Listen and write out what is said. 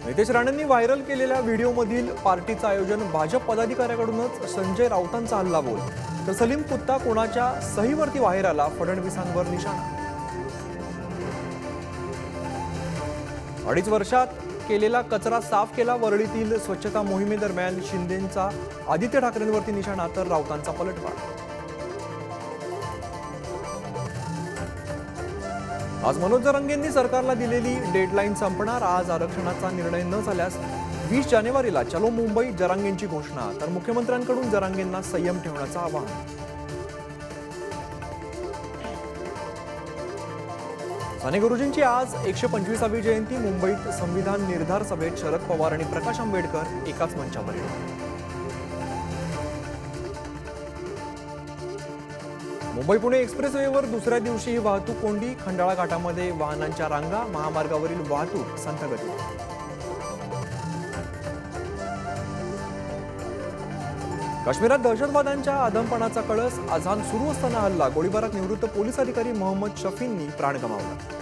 नितेश राणेंनी व्हायरल केलेल्या व्हिडिओमधील पार्टीचं आयोजन भाजप पदाधिकाऱ्याकडूनच संजय राऊतांचा हल्ला बोल, तर सलीम कुत्ता कोणाच्या सहीवरती बाहेर आला, फडणवीसांवर निशाणा। 2.5 वर्षात केलेला कचरा साफ केला, वरळीतील स्वच्छता मोहिमेदरम्यान शिंदेंचा आदित्य ठाकरेंवरती निशाणा, तर राऊतांचा पलटवार। आज मनोज जरांगेंनी सरकारला दिलेली डेडलाईन संपणार, आज आरक्षणाचा निर्णय न झाल्यास 20 जानेवारीला चलो मुंबई, जरांगेंची घोषणा, तर मुख्यमंत्र्यांकडून जरांगेंना संयम ठेवण्याचं आवाहन। साने गुरुजींची आज 125वी जयंती, मुंबईत संविधान निर्धार सभेत शरद पवार आणि प्रकाश आंबेडकर एकाच मंचावर येणार। मुंबई पुणे एक्सप्रेसवेवर दुसऱ्या दिवशी वाहतूक कोंडी, खंडाळा घाटामध्ये वाहनांच्या रांगा, महामार्गावरील वाहतूक संथ गतीने। काश्मीरात दहशतवाद्यांच्या आधमपणाचा कळस, अजान सुरू असताना हल्ला, गोळीबारात निवृत्त पोलीस अधिकारी मोहम्मद शफींनी प्राण गमावला।